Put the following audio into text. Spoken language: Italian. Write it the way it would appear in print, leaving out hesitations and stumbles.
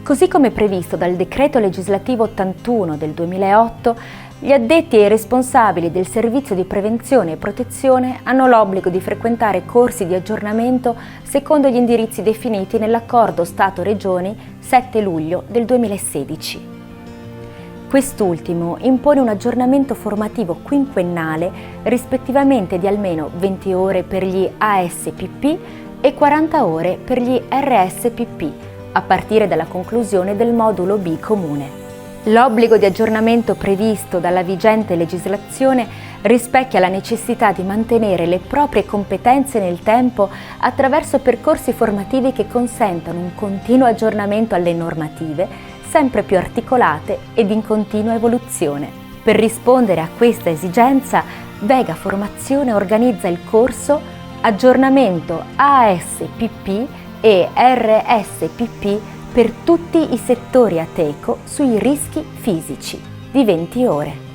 Così come previsto dal Decreto Legislativo 81 del 2008, gli addetti e i responsabili del servizio di prevenzione e protezione hanno l'obbligo di frequentare corsi di aggiornamento secondo gli indirizzi definiti nell'Accordo Stato-Regioni 7 luglio del 2016. Quest'ultimo impone un aggiornamento formativo quinquennale rispettivamente di almeno 20 ore per gli ASPP e 40 ore per gli RSPP, a partire dalla conclusione del modulo B comune. L'obbligo di aggiornamento previsto dalla vigente legislazione rispecchia la necessità di mantenere le proprie competenze nel tempo attraverso percorsi formativi che consentano un continuo aggiornamento alle normative, sempre più articolate ed in continua evoluzione. Per rispondere a questa esigenza, Vega Formazione organizza il corso Aggiornamento ASPP e RSPP per tutti i settori Ateco sui rischi fisici di 20 ore.